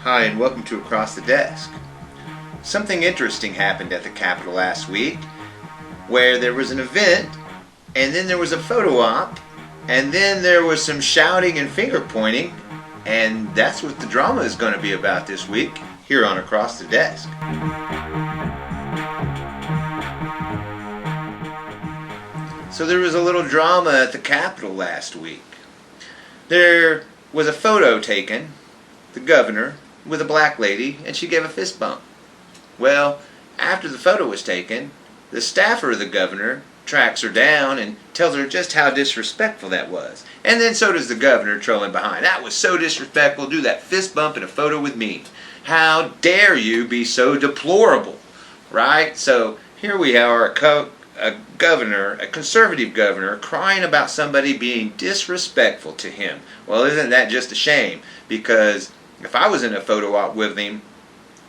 Hi, and welcome to Across the Desk. Something interesting happened at the Capitol last week, where there was an event, and then there was a photo op, and then there was some shouting and finger pointing, and that's what the drama is going to be about this week, here on Across the Desk. So there was a little drama at the Capitol last week. There was a photo taken, the governor, with a black lady, and she gave a fist bump. Well, after the photo was taken, the staffer of the governor tracks her down and tells her just how disrespectful that was. And then so does the governor trolling behind. That was so disrespectful, do that fist bump in a photo with me. How dare you be so deplorable, right? So here we are, a governor, a conservative governor, crying about somebody being disrespectful to him. Well, isn't that just a shame? Because if I was in a photo op with him,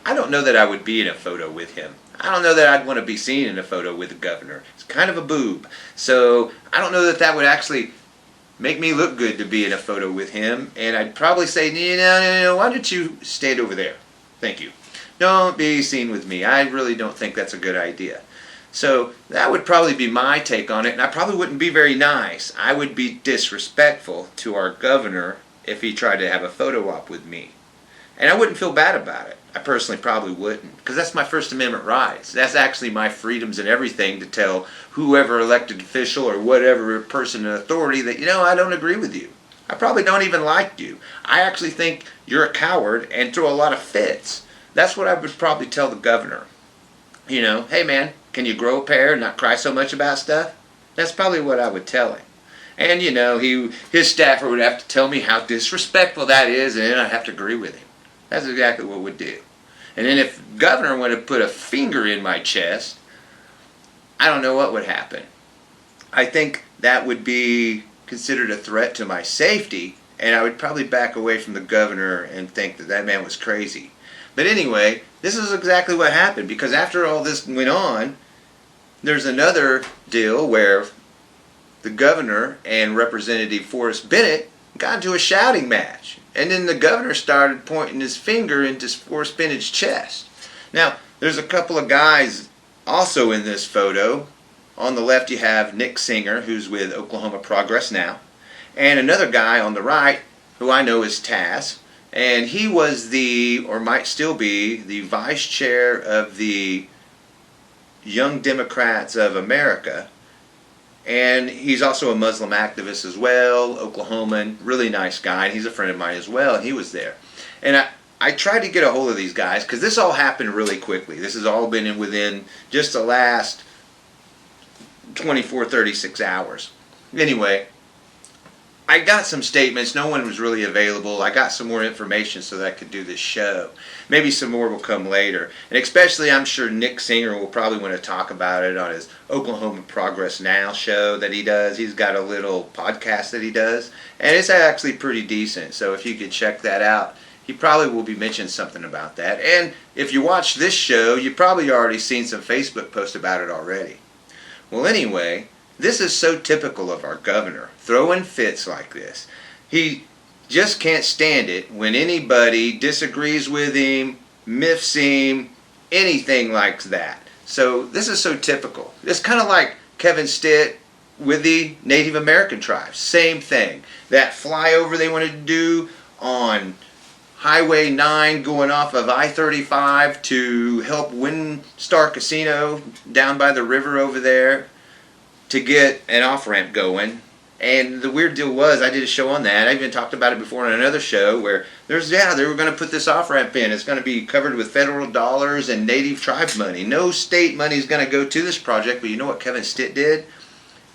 I don't know that I would be in a photo with him. I don't know that I'd want to be seen in a photo with the governor. It's kind of a boob. So I don't know that that would actually make me look good to be in a photo with him. And I'd probably say, no, why don't you stand over there? Thank you. Don't be seen with me. I really don't think that's a good idea. So that would probably be my take on it, and I probably wouldn't be very nice. I would be disrespectful to our governor if he tried to have a photo op with me. And I wouldn't feel bad about it. I personally probably wouldn't, because that's my First Amendment rights. That's actually my freedoms and everything to tell whoever elected official or whatever person in authority that, I don't agree with you. I probably don't even like you. I actually think you're a coward and throw a lot of fits. That's what I would probably tell the governor. Hey man, can you grow a pair and not cry so much about stuff? That's probably what I would tell him. And his staffer would have to tell me how disrespectful that is, and then I'd have to agree with him. That's exactly what we'd do. And then if the governor would have put a finger in my chest, I don't know what would happen. I think that would be considered a threat to my safety, and I would probably back away from the governor and think that that man was crazy. But anyway, this is exactly what happened, because after all this went on, there's another deal where the governor and Representative Forrest Bennett got into a shouting match. And then the governor started pointing his finger into Forrest Bennett's chest. Now, there's a couple of guys also in this photo. On the left you have Nick Singer, who's with Oklahoma Progress Now. And another guy on the right, who I know is Taz. And he was or might still be, the vice chair of the Young Democrats of America. And he's also a Muslim activist as well, Oklahoman, really nice guy, and he's a friend of mine as well, and he was there. And I tried to get a hold of these guys, because this all happened really quickly. This has all been within just the last 36 hours. Anyway, I got some statements. No one was really available. I got some more information so that I could do this show. Maybe some more will come later. And especially, I'm sure Nick Singer will probably want to talk about it on his Oklahoma Progress Now show that he does. He's got a little podcast that he does. And it's actually pretty decent. So if you could check that out, he probably will be mentioning something about that. And if you watch this show, you've probably already seen some Facebook posts about it already. Well, anyway, this is so typical of our governor, throwing fits like this. He just can't stand it when anybody disagrees with him, miffs him, anything like that. So this is so typical. It's kind of like Kevin Stitt with the Native American tribes. Same thing. That flyover they wanted to do on Highway 9 going off of I-35 to help WinStar Casino down by the river over there, to get an off-ramp going. And the weird deal was, I did a show on that. I even talked about it before on another show where they were going to put this off-ramp in. It's going to be covered with federal dollars and native tribe money. No state money is going to go to this project, but you know what Kevin Stitt did?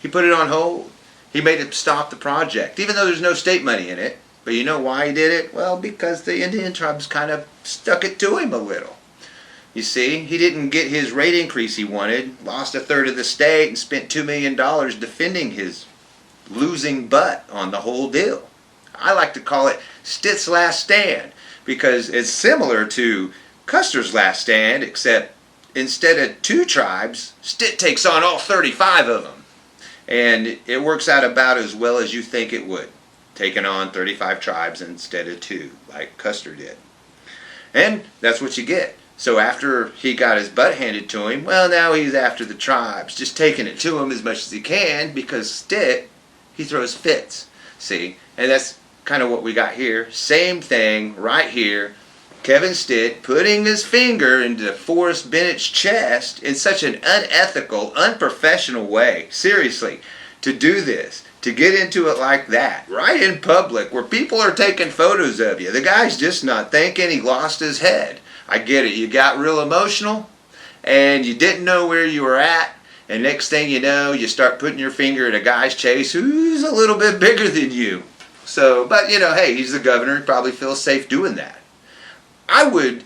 He put it on hold. He made it stop the project, even though there's no state money in it. But you know why he did it? Well, because the Indian tribes kind of stuck it to him a little. You see, he didn't get his rate increase he wanted, lost a third of the state, and spent $2 million defending his losing butt on the whole deal. I like to call it Stitt's last stand, because it's similar to Custer's last stand, except instead of 2 tribes, Stitt takes on all 35 of them. And it works out about as well as you think it would, taking on 35 tribes instead of 2, like Custer did. And that's what you get. So after he got his butt handed to him, well, now he's after the tribes, just taking it to him as much as he can, because Stitt, he throws fits. See? And that's kind of what we got here. Same thing right here. Kevin Stitt putting his finger into Forrest Bennett's chest in such an unethical, unprofessional way. Seriously, to do this, to get into it like that, right in public, where people are taking photos of you. The guy's just not thinking. He lost his head. I get it. You got real emotional, and you didn't know where you were at, and next thing you know, you start putting your finger in a guy's chest who's a little bit bigger than you. So, but you know, hey, he's the governor. He probably feels safe doing that. I would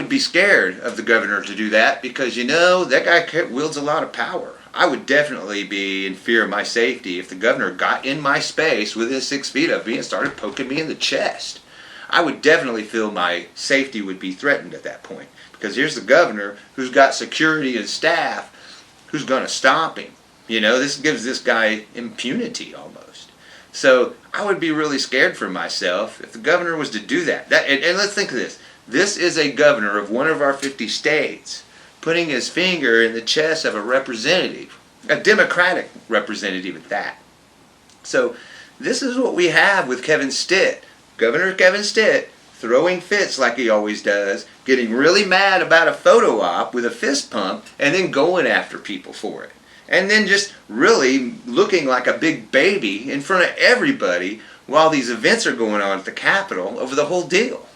be scared of the governor to do that, because, you know, that guy wields a lot of power. I would definitely be in fear of my safety if the governor got in my space within 6 feet of me and started poking me in the chest. I would definitely feel my safety would be threatened at that point, because here's the governor who's got security and staff who's going to stop him. You know, this gives this guy impunity almost. So I would be really scared for myself if the governor was to do that. And let's think of this. This is a governor of one of our 50 states putting his finger in the chest of a representative, a Democratic representative at that. So this is what we have with Kevin Stitt. Governor Kevin Stitt throwing fits like he always does, getting really mad about a photo op with a fist pump, and then going after people for it. And then just really looking like a big baby in front of everybody while these events are going on at the Capitol over the whole deal.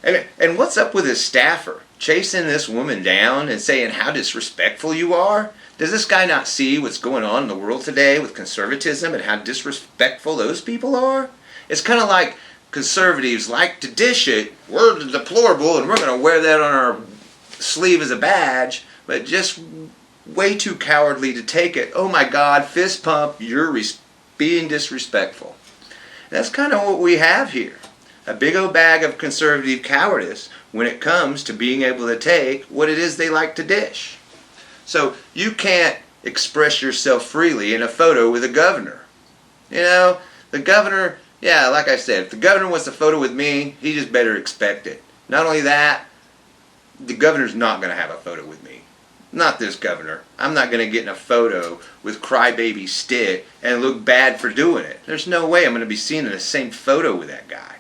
And what's up with his staffer chasing this woman down and saying how disrespectful you are? Does this guy not see what's going on in the world today with conservatism and how disrespectful those people are? It's kind of like conservatives like to dish it. We're deplorable and we're going to wear that on our sleeve as a badge, but just way too cowardly to take it. Oh my God, fist pump, you're being disrespectful. That's kind of what we have here. A big old bag of conservative cowardice when it comes to being able to take what it is they like to dish. So you can't express yourself freely in a photo with a governor. You know, the governor, yeah, like I said, if the governor wants a photo with me, he just better expect it. Not only that, the governor's not going to have a photo with me. Not this governor. I'm not going to get in a photo with crybaby Stitt and look bad for doing it. There's no way I'm going to be seen in the same photo with that guy.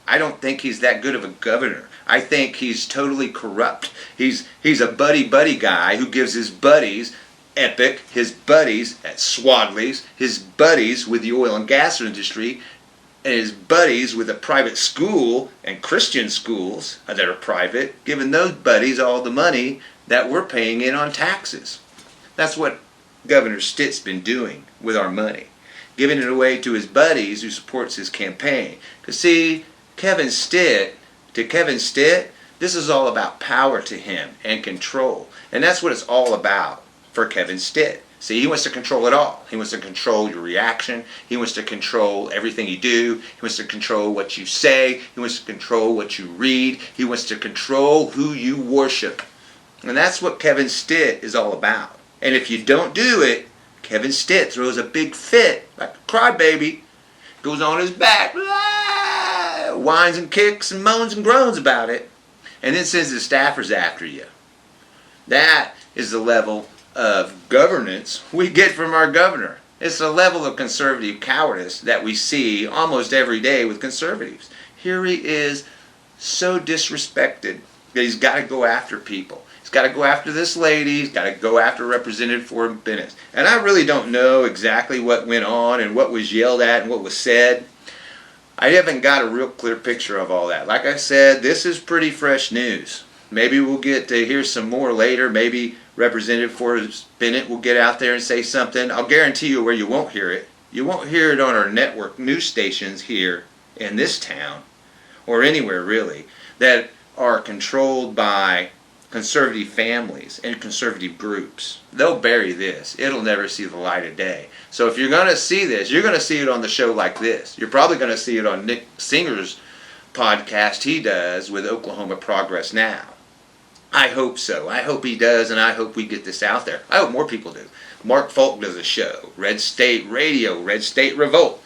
I don't think he's that good of a governor. I think he's totally corrupt. He's a buddy guy who gives his buddies Epic, his buddies at Swadley's, his buddies with the oil and gas industry, and his buddies with a private school and Christian schools that are private, giving those buddies all the money that we're paying in on taxes. That's what Governor Stitt's been doing with our money, giving it away to his buddies who supports his campaign. Because see, Kevin Stitt, this is all about power to him and control. And that's what it's all about for Kevin Stitt. See, he wants to control it all. He wants to control your reaction. He wants to control everything you do. He wants to control what you say. He wants to control what you read. He wants to control who you worship. And that's what Kevin Stitt is all about. And if you don't do it, Kevin Stitt throws a big fit, like a crybaby, goes on his back, whines and kicks and moans and groans about it, and then sends his staffers after you. That is the level of governance we get from our governor. It's the level of conservative cowardice that we see almost every day with conservatives. Here he is, so disrespected that he's got to go after people. He's got to go after this lady. He's got to go after Representative Forrest Bennett. And I really don't know exactly what went on and what was yelled at and what was said. I haven't got a real clear picture of all that. Like I said, this is pretty fresh news. Maybe we'll get to hear some more later. Maybe Representative Forrest Bennett will get out there and say something. I'll guarantee you where you won't hear it. You won't hear it on our network news stations here in this town, or anywhere really, that are controlled by conservative families and conservative groups. They'll bury this. It'll never see the light of day. So if you're going to see this, you're going to see it on the show like this. You're probably going to see it on Nick Singer's podcast he does with Oklahoma Progress Now. I hope so. I hope he does, and I hope we get this out there. I hope more people do. Mark Falk does a show. Red State Radio, Red State Revolt.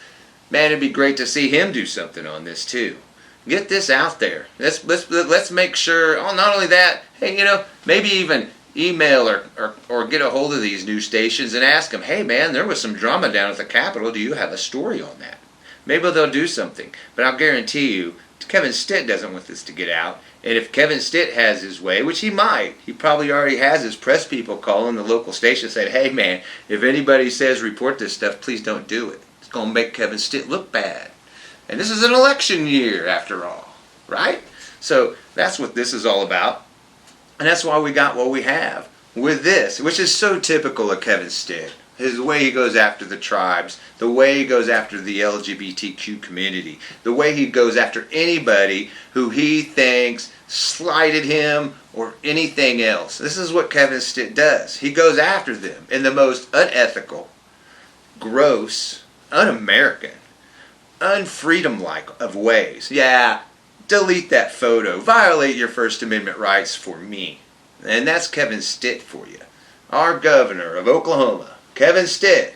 Man, it'd be great to see him do something on this too. Get this out there. Let's make sure. Oh, not only that, hey, maybe even email or get a hold of these news stations and ask them, hey man, there was some drama down at the Capitol. Do you have a story on that? Maybe they'll do something. But I'll guarantee you, Kevin Stitt doesn't want this to get out. And if Kevin Stitt has his way, which he might, he probably already has his press people calling the local station saying, hey man, if anybody says report this stuff, please don't do it. It's going to make Kevin Stitt look bad. And this is an election year after all, right? So that's what this is all about. And that's why we got what we have with this, which is so typical of Kevin Stitt. The way he goes after the tribes, the way he goes after the LGBTQ community, the way he goes after anybody who he thinks slighted him or anything else. This is what Kevin Stitt does. He goes after them in the most unethical, gross, un-American, unfreedom-like of ways. Yeah, delete that photo. Violate your First Amendment rights for me. And that's Kevin Stitt for you. Our governor of Oklahoma, Kevin Stitt,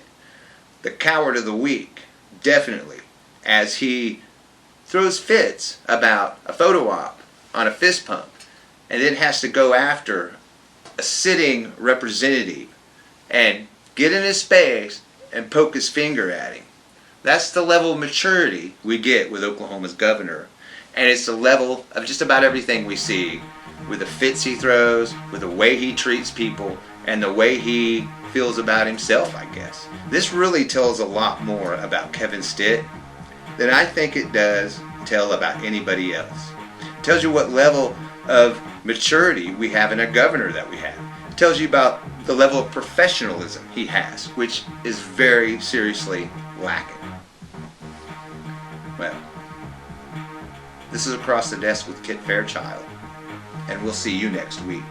the coward of the week, definitely, as he throws fits about a photo op on a fist pump and then has to go after a sitting representative and get in his face and poke his finger at him. That's the level of maturity we get with Oklahoma's governor. And it's the level of just about everything we see with the fits he throws, with the way he treats people, and the way he feels about himself, I guess. This really tells a lot more about Kevin Stitt than I think it does tell about anybody else. It tells you what level of maturity we have in a governor that we have. It tells you about the level of professionalism he has, which is very seriously lacking. Well, this is Across the Desk with Kit Fairchild, and we'll see you next week.